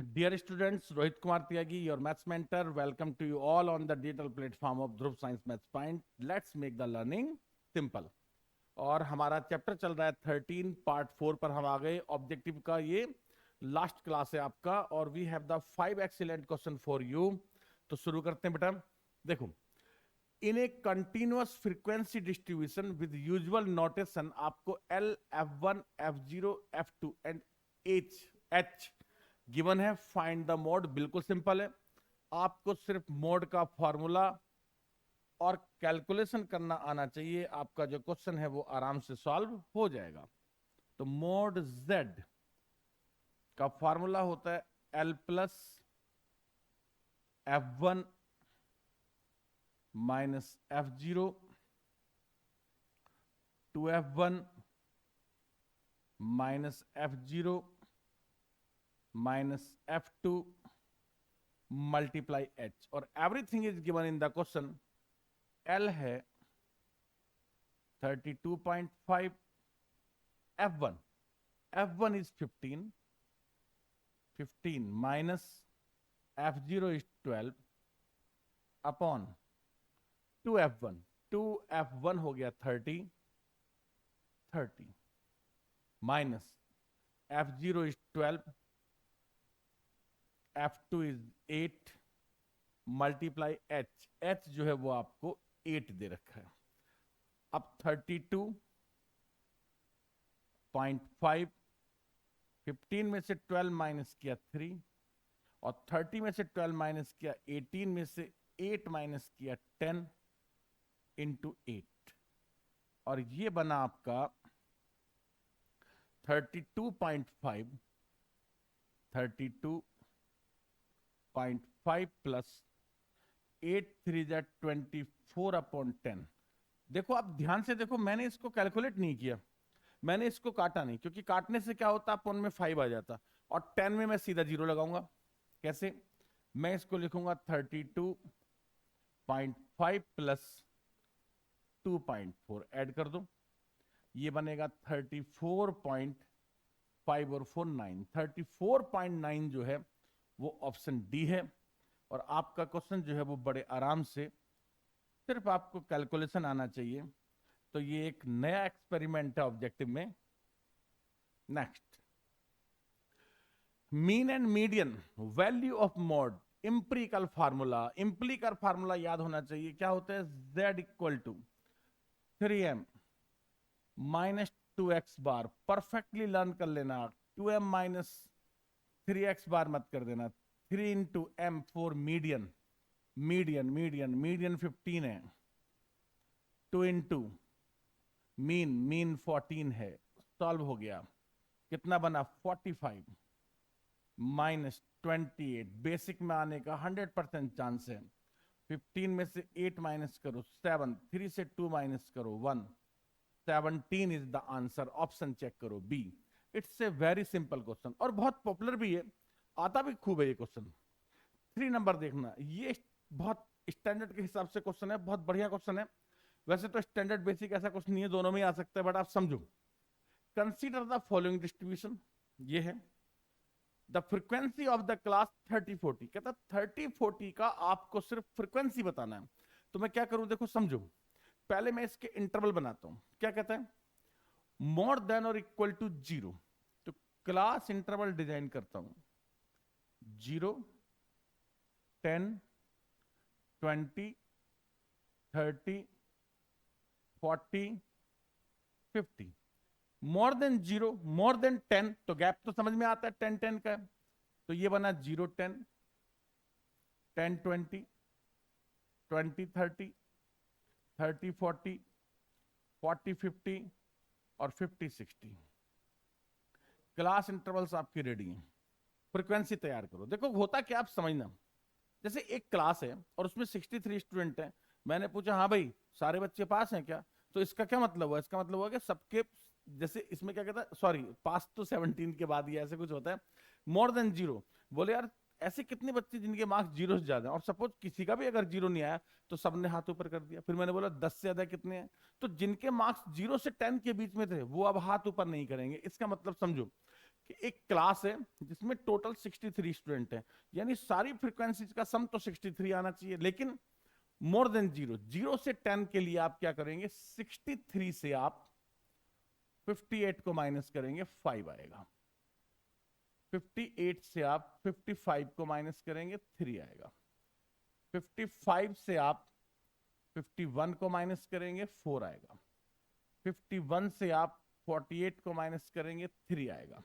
Dear students, Rohit Kumar Tyagi, your maths mentor. Welcome to you all on the digital platform of Dhruv Science Maths Point. Let's make the learning simple. और हमारा chapter चल रहा है 13 part 4 पर हम आ गए objective का ये लास्ट क्लास है आपका और we have the 5 excellent question for you. तो शुरू करते हैं बेटा। देखो, in a continuous frequency distribution with usual notation आपको L F1 F0 F2 and H given है। फाइंड द मोड, बिल्कुल सिंपल है। आपको सिर्फ मोड का फॉर्मूला और कैलकुलेशन करना आना चाहिए। आपका जो क्वेश्चन है वो आराम से सॉल्व हो जाएगा। तो मोड Z का फॉर्मूला होता है L plus F1 minus F0 2F1 minus F0 minus F2 multiply H और everything is given in the question. L है 32.5, F1 is 15 minus F0 is 12 upon 2F1 हो गया 30 minus F0 is 12, F2 is 8 multiply H जो है वो आपको 8 दे रखा है। अब 32.5 15 में से 12 माइनस किया 3 और 30 में से 12 माइनस किया 18 में से 8 माइनस किया 10 इंटू 8 और ये बना आपका 32.5 प्लस 8 3 24 अपॉन 10। देखो आप ध्यान से देखो, मैंने इसको कैलकुलेट नहीं किया, मैंने इसको काटा नहीं, क्योंकि काटने से क्या होता अपॉन में 5 आ जाता और 10 में मैं सीधा 0 लगाऊंगा। कैसे? मैं इसको लिखूंगा 32.5 प्लस 2.4 ऐड कर दो, ये बनेगा 34.5 और 4 9 34.9 जो है वो ऑप्शन डी है। और आपका क्वेश्चन जो है वो बड़े आराम से, सिर्फ आपको कैलकुलेशन आना चाहिए। तो ये एक नया एक्सपेरिमेंट है ऑब्जेक्टिव में। Next, mean and median value of mode empirical formula याद होना चाहिए। क्या होता है? Z equal to 3m minus 2x bar. Perfectly learn कर लेना। 2m माइनस 3x बार मत कर देना। 3 इंटू m फॉर मीडियन 15 है। 2 इंटू मीन 14 है। सॉल्व हो गया, कितना बना? 45 माइनस 28। बेसिक में आने का 100% चांस है। 15 में से 8 माइनस करो 7, 3 से 2 माइनस करो 1, 17 is the answer. Option check करो B. It's a very simple question और बहुत पॉपुलर भी है, आता भी खूब है ये क्वेश्चन। 3 नंबर देखना, ये बहुत स्टैंडर्ड के हिसाब से क्वेश्चन है, बहुत बढ़िया क्वेश्चन है। वैसे तो स्टैंडर्ड बेसिक ऐसा कुछ नहीं है, दोनों में आ सकता है, बट आप समझो। कंसीडर द फॉलोइंग डिस्ट्रीब्यूशन, ये है the frequency of the class 30-40। कहता 30-40 का आपको सिर्फ फ्रीक्वेंसी बताना है। तो मैं क्या करूं, देखो समझो। पहले मैं इसके इंटरवल बनाता हूं। क्या कहता है? मोर देन और इक्वल टू 0। तो क्लास इंटरवल डिजाइन करता हूं 0 10 20 30 40 50। मोर देन 0 मोर देन 10 तो गैप तो समझ में आता है 10-10 का। तो ये बना 0-10 10-20 20-30 30-40 40-50 और 50-60। क्लास इंटरवल्स आपकी रेडी हैं। फ्रीक्वेंसी तैयार करो। देखो होता क्या, आप समझना। जैसे एक क्लास है और उसमें 63 स्टूडेंट हैं। मैंने पूछा हाँ भाई सारे बच्चे पास हैं क्या? तो इसका क्या मतलब हुआ? इसका मतलब हुआ कि सबके, जैसे इसमें क्या कहता है, सॉरी पास तो 17 के बाद ही ऐसे कुछ होता है। मोर देन 0, बोले यार ऐसे कितने बच्चे जिनके मार्क्स 0 से ज्यादा, और सपोज किसी का भी अगर 0 नहीं आया तो सबने हाथ ऊपर कर दिया। फिर मैंने बोला 10 से ज्यादा कितने हैं? तो जिनके मार्क्स 0 से 10 के बीच में थे वो अब हाथ ऊपर नहीं करेंगे। इसका मतलब समझो कि एक क्लास है जिसमें टोटल 63 स्टूडेंट है, यानी सारी फ्रीक्वेंसीज का सम तो 63 आना चाहिए, लेकिन मोर देन 0, 0 से 10 के लिए आप क्या करेंगे, 63 से आप 58 को माइनस करेंगे, 5 आएगा। 58 से आप 55 को माइनस करेंगे, 3 आएगा। 55 से आप 51 को माइनस करेंगे, 4 आएगा। 51 से आप 48 को माइनस करेंगे, 3 आएगा।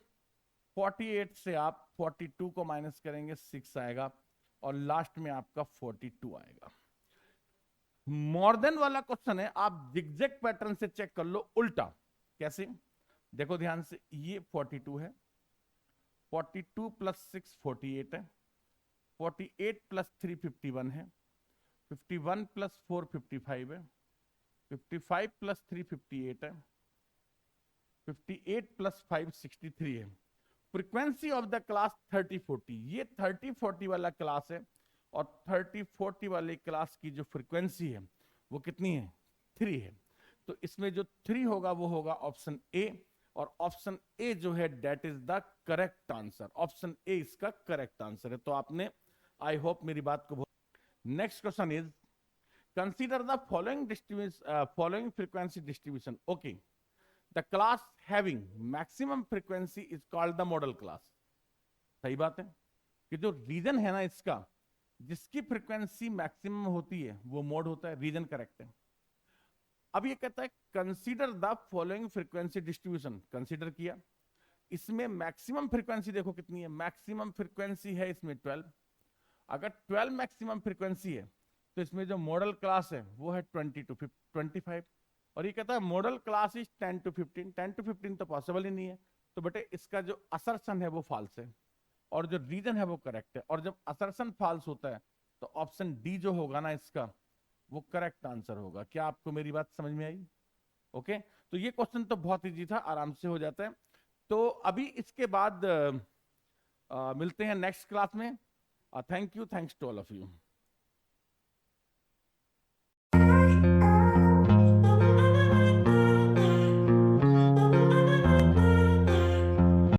48 से आप 42 को माइनस करेंगे, 6 आएगा। और लास्ट में आपका 42 आएगा। मोर देन वाला क्वेश्चन है, आप जिगजैग पैटर्न से चेक कर लो उल्टा। कैसे? देखो ध्यान से, ये 42 है, 42 प्लस 6 48 है, 48 प्लस 3 51 है, 51 प्लस 4 55 है, 55 प्लस 3 58 है, 58 प्लस 5 63 है। फ्रीक्वेंसी ऑफ द क्लास 30-40, ये 30-40 वाला क्लास है, और 30-40 वाले क्लास की जो फ्रीक्वेंसी है वो कितनी है, 3 है। तो इसमें जो 3 होगा वो होगा ऑप्शन ए, और ऑप्शन ए जो है that is the correct answer. Option A इसका करेक्ट आंसर है। तो आपने, आई होप मेरी बात को। Next question is, consider the following frequency distribution. Okay, the class having maximum frequency is called the model class. सही बात है कि जो रीजन है ना इसका, जिसकी फ्रीक्वेंसी मैक्सिमम होती है वो मोड होता है, रीजन करेक्ट है। अब ये कहता है consider the following frequency distribution, consider किया, इसमें मैक्सिमम फ्रीक्वेंसी देखो कितनी है, मैक्सिमम फ्रीक्वेंसी है इसमें 12। अगर 12 मैक्सिमम फ्रीक्वेंसी है तो इसमें जो मॉडल क्लास है वो है 20 to 25, और ये कहता है model class is 10 to 15। 10 to 15 तो पॉसिबल ही नहीं है, तो बेटे इसका जो असर्शन है वो फॉल्स है, और जो रीजन है वो करेक्ट है। और जब असर्शन फॉल्स होता है तो ऑप्शन डी जो होगा ना इसका, वो करेक्ट आंसर होगा। क्या आपको मेरी बात समझ में आई? ओके, तो ये क्वेश्चन तो बहुत इजी था, आराम से हो जाता है। तो अभी इसके बाद मिलते हैं नेक्स्ट क्लास में। Thank you, thanks to all of you.